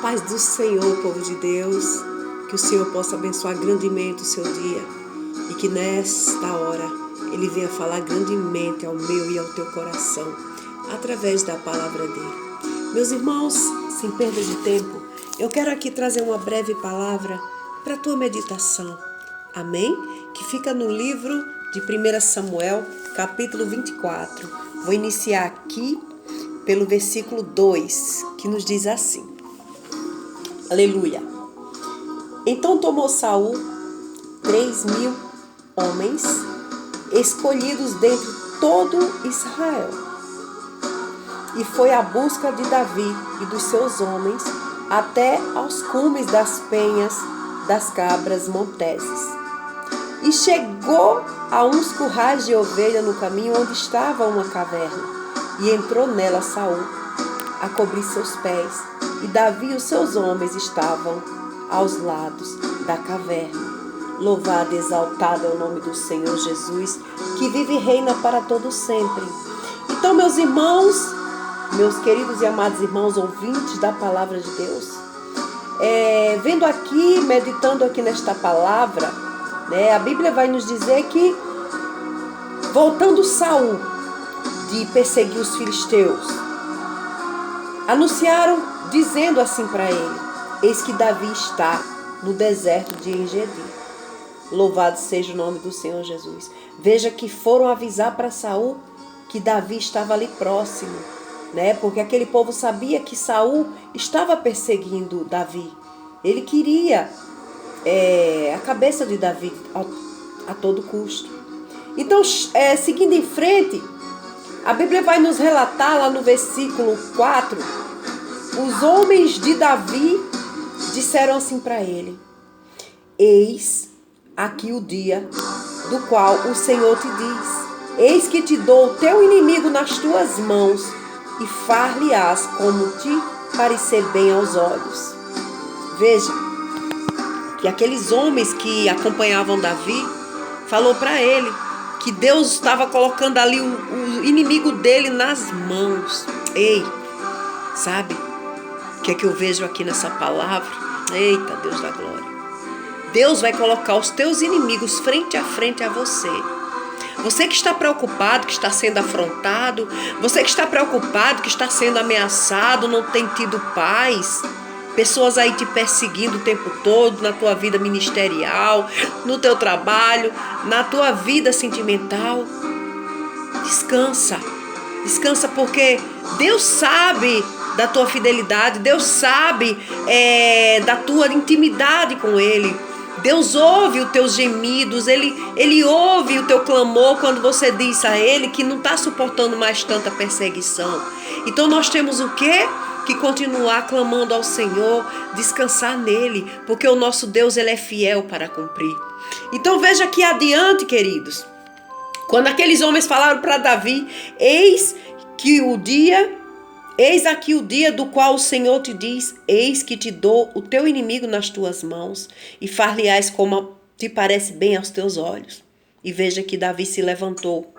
paz do Senhor, povo de Deus, que o Senhor possa abençoar grandemente o seu dia e que nesta hora Ele venha falar grandemente ao meu e ao teu coração, através da palavra dEle. Meus irmãos, sem perda de tempo, eu quero aqui trazer uma breve palavra para a tua meditação, amém? Que fica no livro de 1 Samuel, capítulo 24. Vou iniciar aqui pelo versículo 2, que nos diz assim. Aleluia. Então tomou Saul 3.000 homens, escolhidos dentre todo Israel, e foi à busca de Davi e dos seus homens até aos cumes das penhas das cabras monteses. E chegou a uns currais de ovelha no caminho onde estava uma caverna, e entrou nela Saul a cobrir seus pés, e Davi e os seus homens estavam aos lados da caverna. Louvado e exaltado é o nome do Senhor Jesus, que vive e reina para todo sempre. Então, meus irmãos, meus queridos e amados irmãos ouvintes da palavra de Deus, vendo aqui, meditando aqui nesta palavra, a Bíblia vai nos dizer que, voltando Saul de perseguir os filisteus, anunciaram, dizendo assim para ele: eis que Davi está no deserto de Engedi. Louvado seja o nome do Senhor Jesus. Veja que foram avisar para Saul que Davi estava ali próximo, porque aquele povo sabia que Saul estava perseguindo Davi. Ele queria a cabeça de Davi a todo custo. Então, seguindo em frente, a Bíblia vai nos relatar lá no versículo 4, os homens de Davi disseram assim para ele: eis aqui o dia do qual o Senhor te diz: eis que te dou o teu inimigo nas tuas mãos, e far-lhe-ás como te parecer bem aos olhos. Veja que aqueles homens que acompanhavam Davi falou para ele que Deus estava colocando ali o inimigo dele nas mãos. Ei, sabe o que é que eu vejo aqui nessa palavra? Eita, Deus da glória. Deus vai colocar os teus inimigos frente a você. Você que está preocupado, que está sendo afrontado, você que está preocupado, que está sendo ameaçado, não tem tido paz, pessoas aí te perseguindo o tempo todo na tua vida ministerial, no teu trabalho, na tua vida sentimental. Descansa. Descansa, porque Deus sabe da tua fidelidade, Deus sabe da tua intimidade com Ele. Deus ouve os teus gemidos, Ele ouve o teu clamor quando você diz a Ele que não está suportando mais tanta perseguição. Então nós temos o quê? Que continuar clamando ao Senhor, descansar nele, porque o nosso Deus, Ele é fiel para cumprir. Então veja aqui adiante, queridos, quando aqueles homens falaram para Davi: eis aqui o dia do qual o Senhor te diz: eis que te dou o teu inimigo nas tuas mãos, e far-lhe-ás como te parece bem aos teus olhos. E veja que Davi se levantou,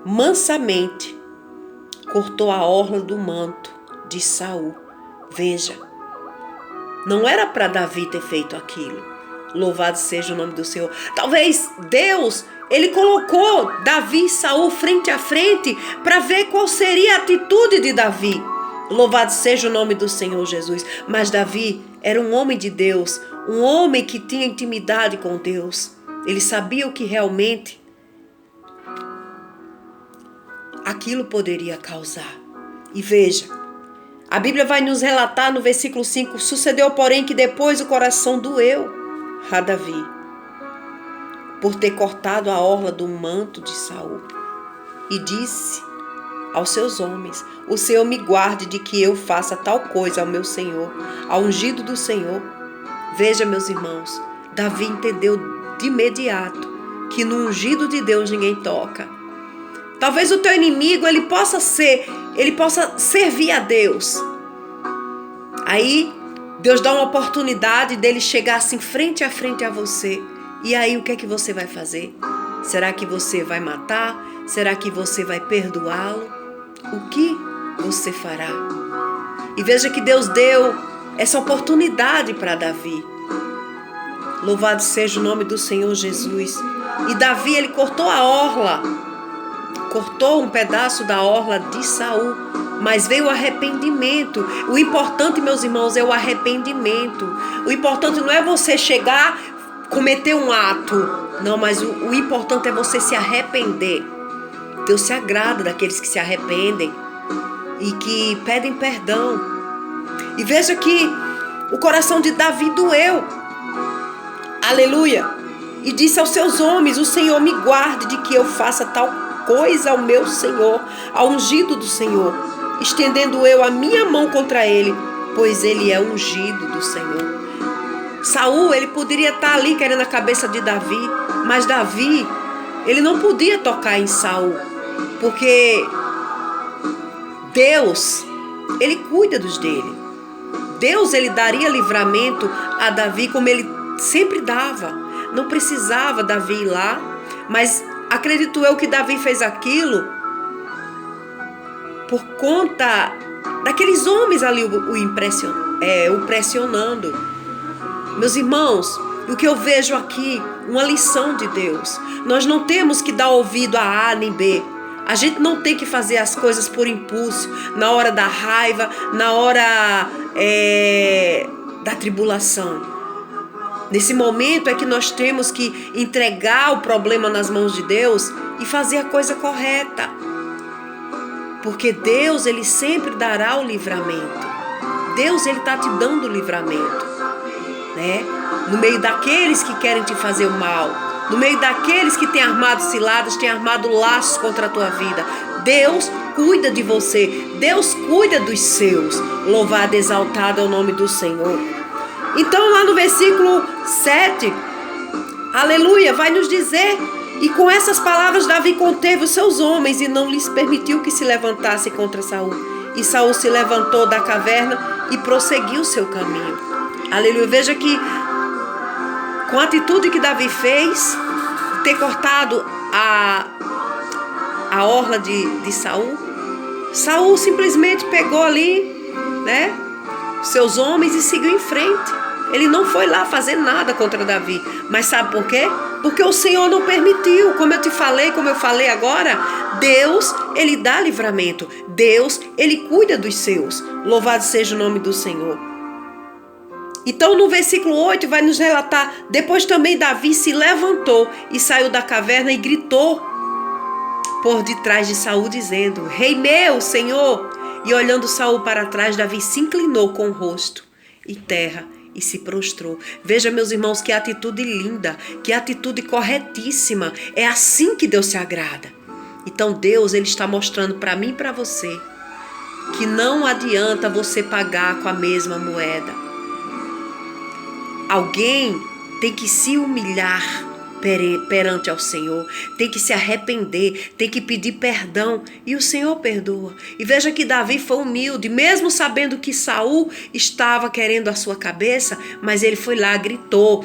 mansamente cortou a orla do manto de Saul. Veja, não era para Davi ter feito aquilo. Louvado seja o nome do Senhor. Talvez Deus, Ele colocou Davi e Saul frente a frente para ver qual seria a atitude de Davi. Louvado seja o nome do Senhor Jesus. Mas Davi era um homem de Deus, um homem que tinha intimidade com Deus. Ele sabia o que realmente aquilo poderia causar. E veja, a Bíblia vai nos relatar no versículo 5: sucedeu, porém, que depois o coração doeu a Davi por ter cortado a orla do manto de Saul. E disse aos seus homens: o Senhor me guarde de que eu faça tal coisa ao meu Senhor, ao ungido do Senhor. Veja, meus irmãos, Davi entendeu de imediato que no ungido de Deus ninguém toca. Talvez o teu inimigo ele possa servir a Deus. Aí Deus dá uma oportunidade dele chegar assim frente a você. E aí o que é que você vai fazer? Será que você vai matar? Será que você vai perdoá-lo? O que você fará? E veja que Deus deu essa oportunidade para Davi. Louvado seja o nome do Senhor Jesus. E Davi, ele cortou a orla, cortou um pedaço da orla de Saul, mas veio o arrependimento. O importante, meus irmãos, é o arrependimento. O importante não é você chegar, cometer um ato, não, mas o importante é você se arrepender. Deus se agrada daqueles que se arrependem e que pedem perdão. E veja que o coração de Davi doeu. Aleluia. E disse aos seus homens: o Senhor me guarde de que eu faça tal coisa ao meu Senhor, ao ungido do Senhor, estendendo eu a minha mão contra ele, pois ele é ungido do Senhor. Saul, ele poderia estar ali querendo a cabeça de Davi, mas Davi, ele não podia tocar em Saul, porque Deus, ele cuida dos dele. Deus, ele daria livramento a Davi como ele sempre dava. Não precisava Davi ir lá, mas acredito eu que Davi fez aquilo por conta daqueles homens ali o pressionando. Meus irmãos, o que eu vejo aqui, uma lição de Deus. Nós não temos que dar ouvido a A nem B. A gente não tem que fazer as coisas por impulso, na hora da raiva, na hora da tribulação. Nesse momento é que nós temos que entregar o problema nas mãos de Deus e fazer a coisa correta. Porque Deus, ele sempre dará o livramento. Deus, ele está te dando o livramento, né? No meio daqueles que querem te fazer o mal, no meio daqueles que têm armado ciladas, têm armado laços contra a tua vida. Deus cuida de você, Deus cuida dos seus. Louvado e exaltado é o nome do Senhor. Então lá no versículo 7, aleluia, vai nos dizer: e com essas palavras Davi conteve os seus homens e não lhes permitiu que se levantassem contra Saul. E Saul se levantou da caverna e prosseguiu o seu caminho. Aleluia, veja que com a atitude que Davi fez, ter cortado a orla de Saul, Saul simplesmente pegou ali, né, seus homens e seguiu em frente. Ele não foi lá fazer nada contra Davi. Mas sabe por quê? Porque o Senhor não permitiu. Como eu te falei, como eu falei agora, Deus, ele dá livramento. Deus, ele cuida dos seus. Louvado seja o nome do Senhor. Então no versículo 8 vai nos relatar: depois também Davi se levantou e saiu da caverna e gritou por detrás de Saul, dizendo: Rei meu, Senhor! E olhando Saul para trás, Davi se inclinou com o rosto em terra e se prostrou. Veja, meus irmãos, que atitude linda, que atitude corretíssima. É assim que Deus se agrada. Então Deus, ele está mostrando para mim e para você que não adianta você pagar com a mesma moeda. Alguém tem que se humilhar perante ao Senhor, tem que se arrepender, tem que pedir perdão e o Senhor perdoa. E veja que Davi foi humilde, mesmo sabendo que Saul estava querendo a sua cabeça, mas ele foi lá, gritou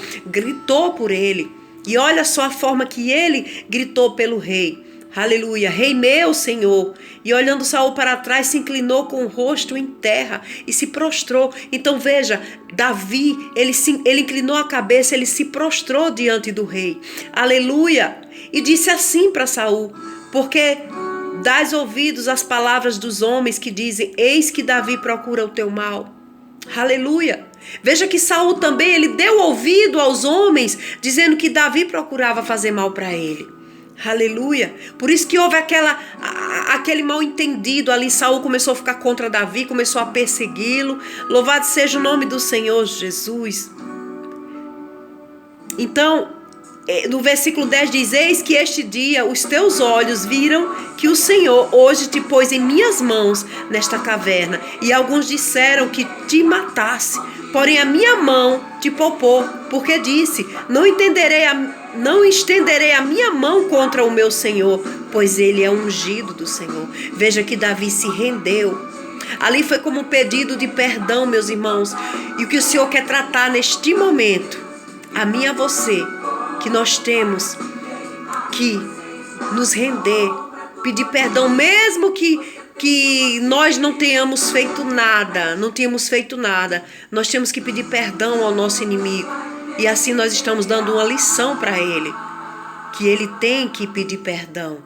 por ele. E olha só a forma que ele gritou pelo rei. Aleluia, Rei meu, Senhor. E olhando Saul para trás, se inclinou com o rosto em terra e se prostrou. Então veja, Davi, ele inclinou a cabeça, ele se prostrou diante do rei. Aleluia. E disse assim para Saul: porque dás ouvidos às palavras dos homens que dizem: eis que Davi procura o teu mal. Aleluia. Veja que Saul também, ele deu ouvido aos homens, dizendo que Davi procurava fazer mal para ele. Aleluia. Por isso que houve aquele mal entendido ali. Saul começou a ficar contra Davi, começou a persegui-lo. Louvado seja o nome do Senhor Jesus. Então, no versículo 10 diz: eis que este dia os teus olhos viram que o Senhor hoje te pôs em minhas mãos nesta caverna. E alguns disseram que te matasse, porém a minha mão te poupou, porque disse: não estenderei a minha mão contra o meu Senhor, pois ele é ungido do Senhor. Veja que Davi se rendeu. Ali foi como um pedido de perdão, meus irmãos. E o que o Senhor quer tratar neste momento, a mim e a você, que nós temos que nos render, pedir perdão, mesmo que que nós não tenhamos feito nada, nós temos que pedir perdão ao nosso inimigo. E assim nós estamos dando uma lição para ele, que ele tem que pedir perdão.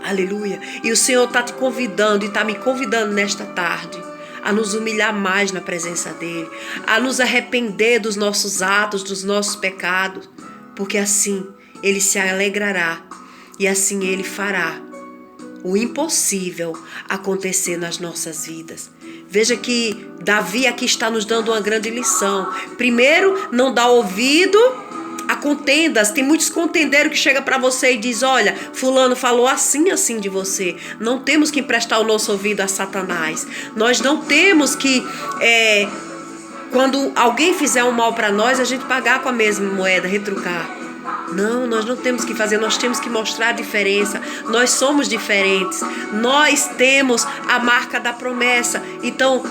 Aleluia. E o Senhor está te convidando e está me convidando nesta tarde a nos humilhar mais na presença dele, a nos arrepender dos nossos atos, dos nossos pecados, porque assim ele se alegrará e assim ele fará o impossível acontecer nas nossas vidas. Veja que Davi aqui está nos dando uma grande lição. Primeiro, não dá ouvido a contendas. Tem muitos contendeiros que chegam para você e diz: olha, fulano falou assim de você. Não temos que emprestar o nosso ouvido a Satanás. Nós não temos que, quando alguém fizer um mal para nós, a gente pagar com a mesma moeda, retrucar. Não, nós não temos que fazer, nós temos que mostrar a diferença. Nós somos diferentes. Nós temos a marca da promessa. Então,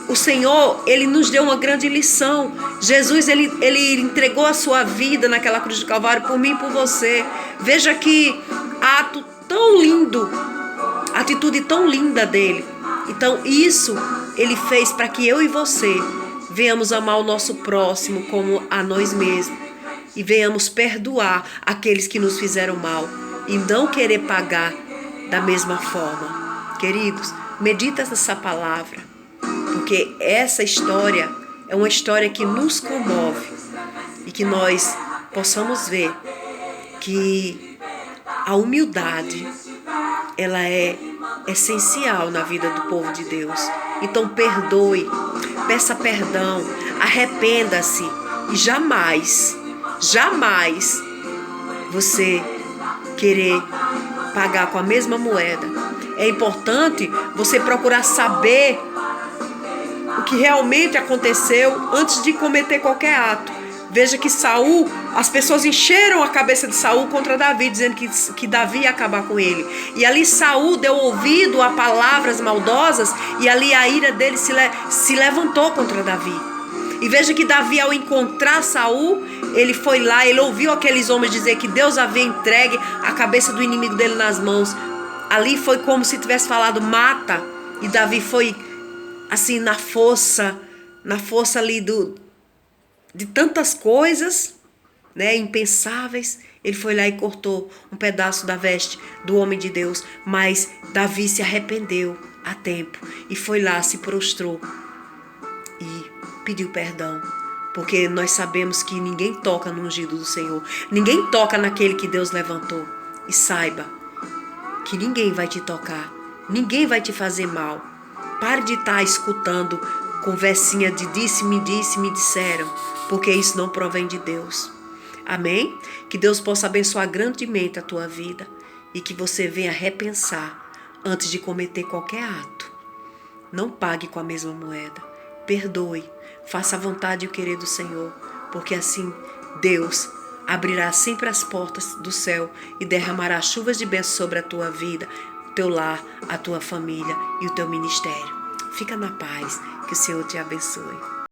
o Senhor, Ele nos deu uma grande lição. Jesus, Ele entregou a sua vida naquela cruz do Calvário por mim e por você. Veja que ato tão lindo, atitude tão linda dele. Então, isso Ele fez para que eu e você venhamos amar o nosso próximo como a nós mesmos. E venhamos perdoar aqueles que nos fizeram mal e não querer pagar da mesma forma. Queridos, medita nessa palavra, porque essa história é uma história que nos comove e que nós possamos ver que a humildade, ela é essencial na vida do povo de Deus. Então perdoe, peça perdão, arrependa-se e jamais você querer pagar com a mesma moeda. É importante você procurar saber o que realmente aconteceu antes de cometer qualquer ato. Veja que Saul, as pessoas encheram a cabeça de Saul contra Davi, dizendo que Davi ia acabar com ele. E ali Saul deu ouvido a palavras maldosas e ali a ira dele se levantou contra Davi. E veja que Davi, ao encontrar Saul, ele foi lá, ele ouviu aqueles homens dizer que Deus havia entregue a cabeça do inimigo dele nas mãos. Ali foi como se tivesse falado: mata. E Davi foi assim na força ali de tantas coisas, né, impensáveis. Ele foi lá e cortou um pedaço da veste do homem de Deus. Mas Davi se arrependeu a tempo e foi lá, se prostrou e pediu perdão, porque nós sabemos que ninguém toca no ungido do Senhor, ninguém toca naquele que Deus levantou. E saiba que ninguém vai te tocar, ninguém vai te fazer mal. Pare de estar escutando conversinha de me disseram, porque isso não provém de Deus. Amém? Que Deus possa abençoar grandemente a tua vida e que você venha repensar antes de cometer qualquer ato. Não pague com a mesma moeda. Perdoe, faça a vontade e o querer do Senhor, porque assim Deus abrirá sempre as portas do céu e derramará chuvas de bênção sobre a tua vida, o teu lar, a tua família e o teu ministério. Fica na paz, que o Senhor te abençoe.